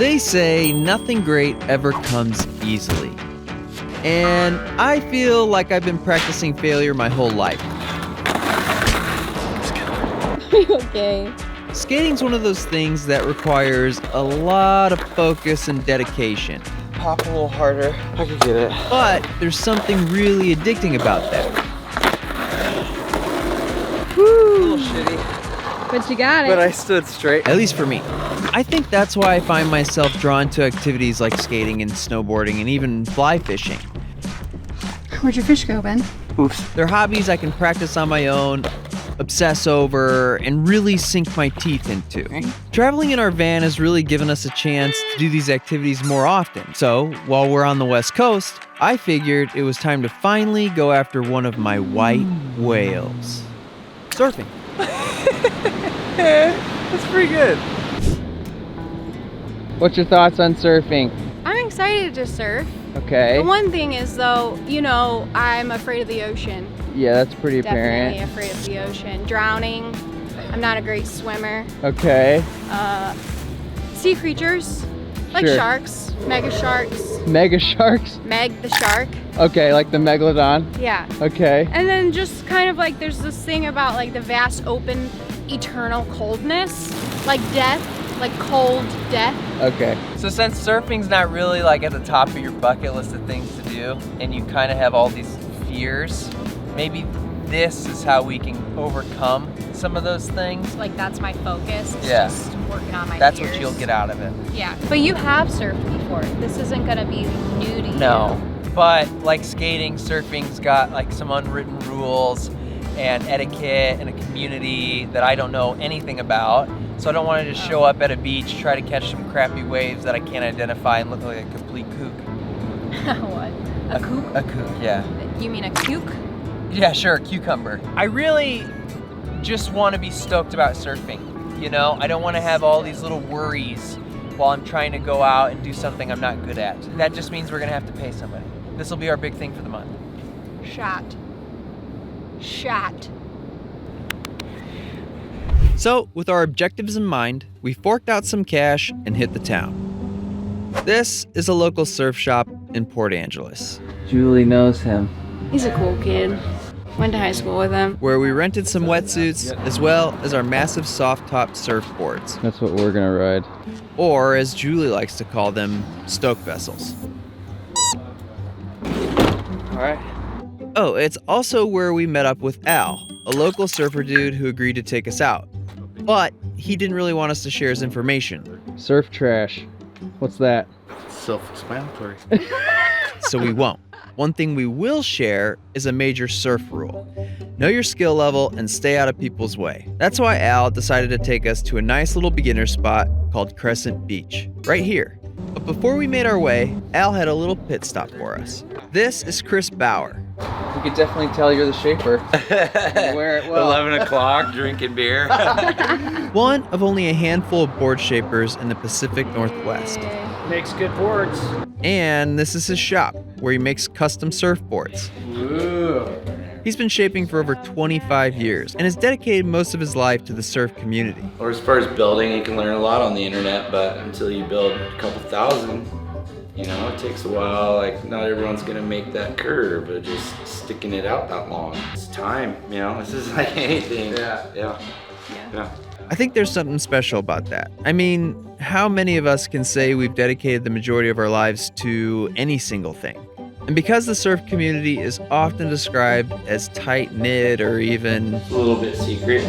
They say nothing great ever comes easily. And I feel like I've been practicing failure my whole life. Are you okay? Skating's one of those things that requires a lot of focus and dedication. Pop a little harder. I could get it. But there's something really addicting about that. Woo! A little shitty. But you got it. But I stood straight. At least for me. I think that's why I find myself drawn to activities like skating and snowboarding and even fly fishing. Where'd your fish go, Ben? Oops. They're hobbies I can practice on my own, obsess over, and really sink my teeth into. Traveling in our van has really given us a chance to do these activities more often. So, while we're on the West Coast, I figured it was time to finally go after one of my white whales. Surfing. That's pretty good. What's your thoughts on surfing? I'm excited to surf. Okay. The one thing is, though, I'm afraid of the ocean. Yeah, that's pretty Definitely afraid of the ocean. Drowning. I'm not a great swimmer. Okay. Sea creatures, like Sure. sharks, mega sharks, Mega sharks? Meg the shark. Okay, like the megalodon? Yeah. Okay. And then just kind of like there's this thing about like the vast open eternal coldness, like death, like cold death. Okay. So since surfing's not really like at the top of your bucket list of things to do, and you kind of have all these fears, maybe this is how we can overcome some of those things. Like that's my focus. It's Yeah. just working on my That's fears. what you'll get out of it. Yeah. But you have surfed before. This isn't gonna be new to you. No, but like skating, surfing's got like some unwritten rules and etiquette and a community that I don't know anything about. So I don't want to just show up at a beach, try to catch some crappy waves that I can't identify and look like a complete kook. What? A kook? A kook, yeah. You mean a kook? Yeah, sure, cucumber. I really just want to be stoked about surfing. I don't want to have all these little worries while I'm trying to go out and do something I'm not good at. That just means we're gonna have to pay somebody. This will be our big thing for the month. Shot. So, with our objectives in mind, we forked out some cash and hit the town. This is a local surf shop in Port Angeles, Julie knows him. He's a cool kid. Went to high school with him. where we rented some wetsuits as well as our massive soft-topped surfboards, That's what we're gonna ride. or as Julie likes to call them, stoke vessels. All right. Oh, it's also where we met up with Al, a local surfer dude who agreed to take us out. But he didn't really want us to share his information, Surf trash. What's that? Self-explanatory. so we won't. One thing we will share is a major surf rule. Know your skill level and stay out of people's way. That's why Al decided to take us to a nice little beginner spot called Crescent Beach, right here. But before we made our way, Al had a little pit stop for us. This is Chris Bauer. You could definitely tell you're the shaper. You wear it well. 11 o'clock, drinking beer. One of only a handful of board shapers in the Pacific Northwest. Makes good boards. And this is his shop, where he makes custom surfboards. He's been shaping for over 25 years and has dedicated most of his life to the surf community. Or as far as building, you can learn a lot on the internet, but until you build a couple thousand, it takes a while. Like, not everyone's gonna make that curve, but just sticking it out that long. It's time, this is like anything. Yeah. I think there's something special about that. I mean, how many of us can say we've dedicated the majority of our lives to any single thing? And because the surf community is often described as tight-knit or even It's a little bit secret,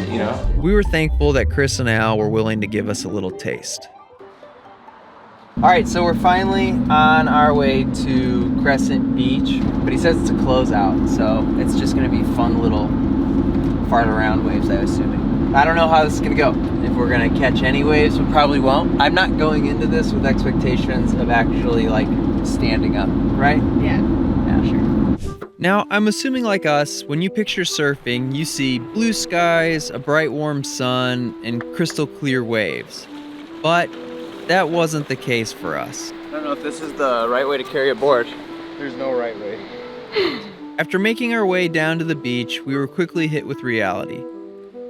we were thankful that Chris and Al were willing to give us a little taste. All right, so we're finally on our way to Crescent Beach, but he says it's a closeout, so it's just gonna be fun little fart around waves, I'm assuming. I don't know how this is gonna go. If we're gonna catch any waves, we probably won't. I'm not going into this with expectations of actually like standing up, right? Yeah. Yeah, sure. Now, I'm assuming like us, when you picture surfing, you see blue skies, a bright warm sun, and crystal clear waves. But that wasn't the case for us. I don't know if this is the right way to carry a board. There's no right way. After making our way down to the beach, we were quickly hit with reality.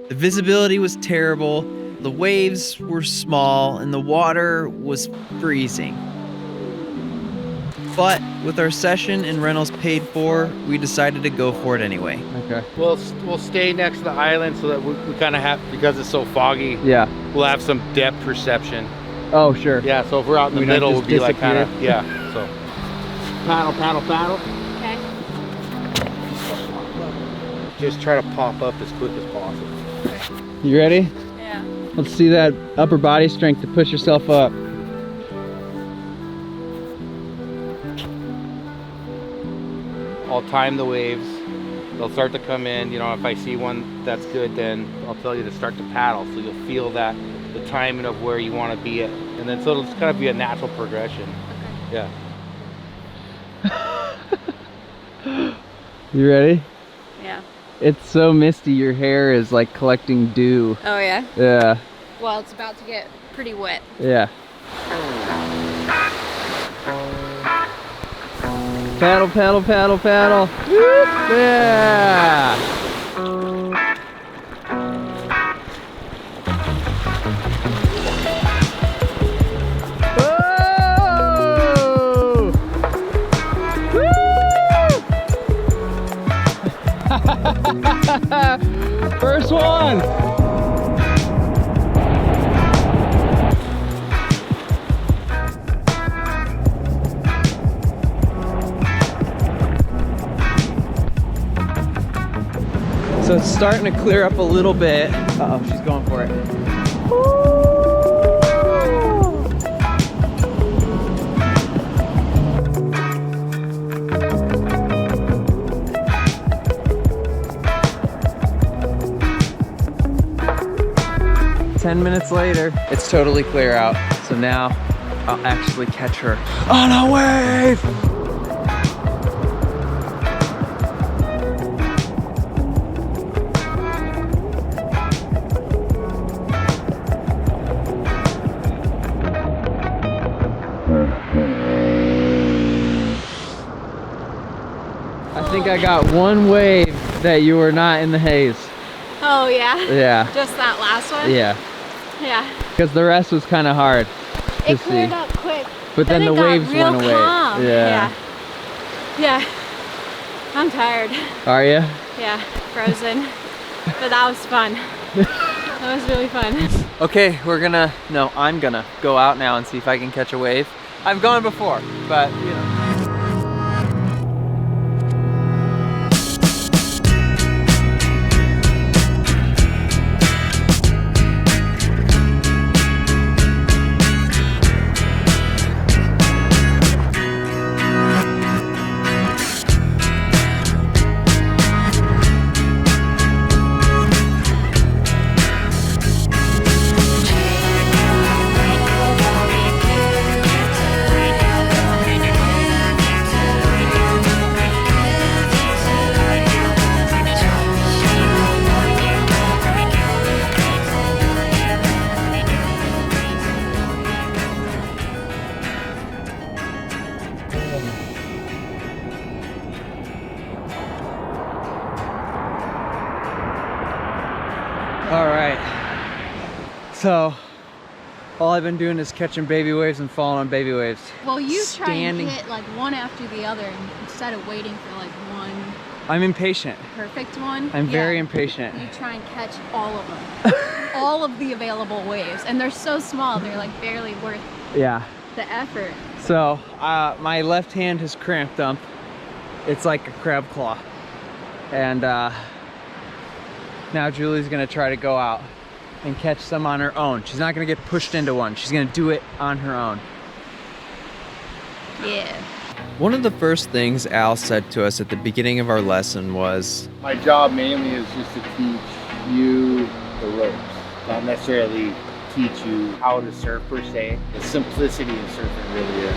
The visibility was terrible, the waves were small, and the water was freezing. But with our session and rentals paid for, we decided to go for it anyway. Okay. We'll stay next to the island so that we kind of have, because it's so foggy, Yeah. we'll have some depth perception. Oh, sure. Yeah, so if we're out in the We don't middle, just we'll be like kind disappear. of, yeah, so. Paddle, paddle, paddle. Okay. Just try to pop up as quick as possible. You ready? Yeah. Let's see that upper body strength to push yourself up. I'll time the waves. They'll start to come in. You know, if I see one that's good, then I'll tell you to start to paddle. So you'll feel that, the timing of where you want to be at. And then so it'll just kind of be a natural progression. Yeah. You ready? Yeah. It's so misty, your hair is like collecting dew. Oh yeah. Yeah, Well, it's about to get pretty wet. yeah. Paddle, paddle, paddle, paddle. Whoop, yeah. Woo! First one. So it's starting to clear up a little bit. Uh-oh, she's going for it. Ten minutes later, it's totally clear out. So now I'll actually catch her on a wave. I think I got one wave that you were not in the haze. Oh yeah. Yeah, Just that last one. yeah. Yeah. Because the rest was kind of hard to It cleared see. up quick. But then the it got waves real went away. calm. Yeah. Yeah. I'm tired. Are you? Yeah. Frozen. But that was fun. That was really fun. Okay, I'm gonna go out now and see if I can catch a wave. I've gone before, but you know. All right. So, all I've been doing is catching baby waves and falling on baby waves. Well, you try and Standing- hit like one after the other instead of waiting for like one I'm impatient. perfect one. I'm Yeah. very impatient. You try and catch all of them. All of the available waves. And they're so small, they're like barely worth Yeah. the effort. So, my left hand has cramped up. It's like a crab claw. And now Julie's gonna try to go out and catch some on her own. She's not gonna get pushed into one. She's gonna do it on her own. Yeah. One of the first things Al said to us at the beginning of our lesson was, My job mainly is just to teach you the ropes, not necessarily teach you how to surf per se. The simplicity of surfing really is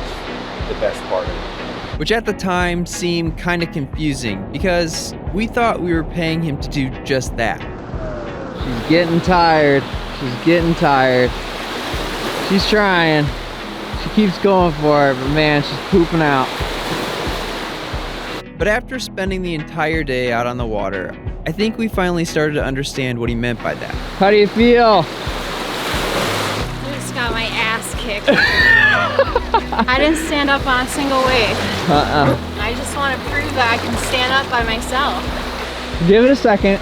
the best part of it. which at the time seemed kind of confusing because we thought we were paying him to do just that. She's getting tired. She's getting tired. She's trying. She keeps going for it, but man, she's pooping out. But after spending the entire day out on the water, I think we finally started to understand what he meant by that. How do you feel? kicked. I didn't stand up on a single wave. I just want to prove that I can stand up by myself. Give it a second.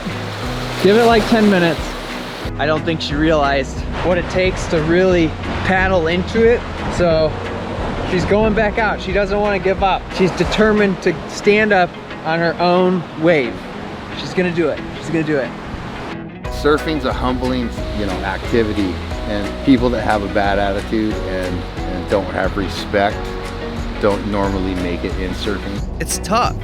Give it like 10 minutes. I don't think she realized what it takes to really paddle into it. So she's going back out. She doesn't want to give up. She's determined to stand up on her own wave. She's gonna do it. She's gonna do it. Surfing's a humbling, activity, and people that have a bad attitude and don't have respect don't normally make it in surfing. It's tough.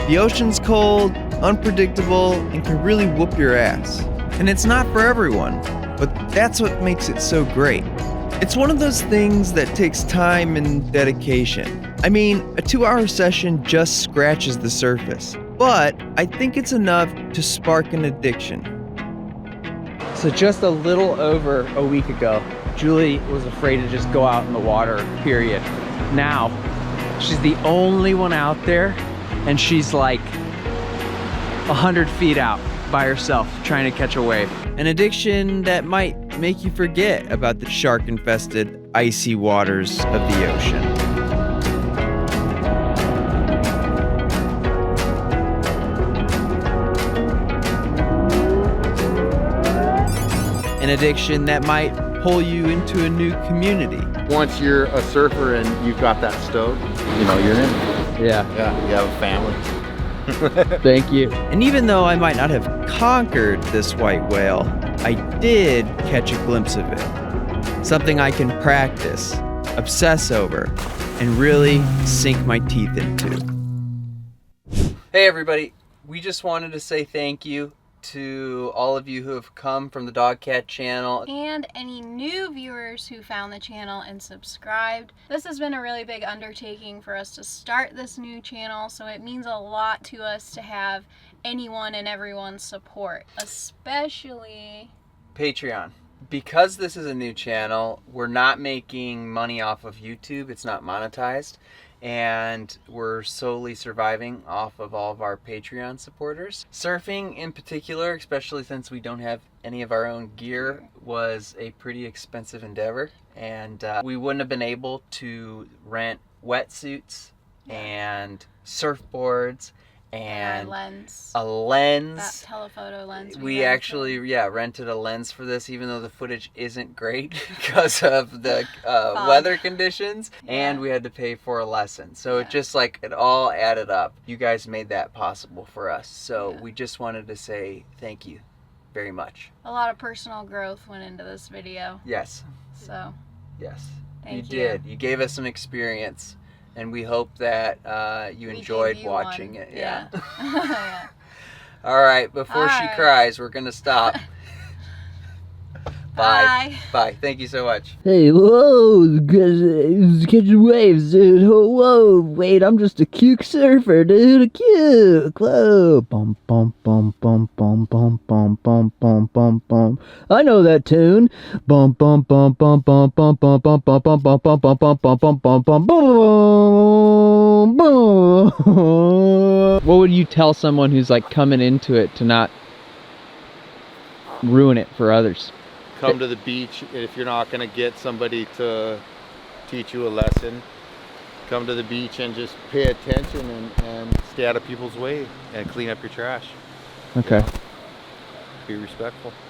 The ocean's cold, unpredictable, and can really whoop your ass. And it's not for everyone, but that's what makes it so great. It's one of those things that takes time and dedication. I mean, a 2-hour session just scratches the surface, but I think it's enough to spark an addiction. So just a little over a week ago, Julie was afraid to just go out in the water, period. Now, she's the only one out there, and she's like 100 feet out by herself trying to catch a wave. An addiction that might make you forget about the shark-infested, icy waters of the ocean. An addiction that might pull you into a new community. Once you're a surfer and you've got that stoke, you're in. Yeah. Yeah, you have a family. Thank you. And even though I might not have conquered this white whale, I did catch a glimpse of it. Something I can practice, obsess over, and really sink my teeth into. Hey everybody, we just wanted to say thank you to all of you who have come from the Dogcat channel. And any new viewers who found the channel and subscribed. This has been a really big undertaking for us to start this new channel, so it means a lot to us to have anyone and everyone's support, especially Patreon. Because this is a new channel, we're not making money off of YouTube. It's not monetized. And we're solely surviving off of all of our Patreon supporters. Surfing in particular, especially since we don't have any of our own gear, was a pretty expensive endeavor. And we wouldn't have been able to rent wetsuits and surfboards and a lens. That telephoto lens. We actually, rented a lens for this, even though the footage isn't great because of the weather conditions, and we had to pay for a lesson. So it just it all added up. You guys made that possible for us. So we just wanted to say thank you very much. A lot of personal growth went into this video. Yes. So. Yes. Thank you did. You gave us some experience. And we hope that you enjoyed watching it. Yeah. Yeah. All right. Before she cries, we're going to stop. Bye. Bye. Thank you so much. Hey, whoa, catching waves, dude. Whoa, wait, I'm just a Kook surfer, dude. A Kook. Whoa. Bum, bum, bum, bum, bum, bum, bum, bum, bum, bum, bum. I know that tune. Bum, bum, bum, bum, bum, bum, bum, bum, bum, bum, bum, bum, bum, bum, bum, bum, bum, bum, bum. What would you tell someone who's coming into it to not ruin it for others? Come to the beach. If you're not going to get somebody to teach you a lesson, come to the beach and just pay attention and stay out of people's way and clean up your trash. Okay. Be respectful.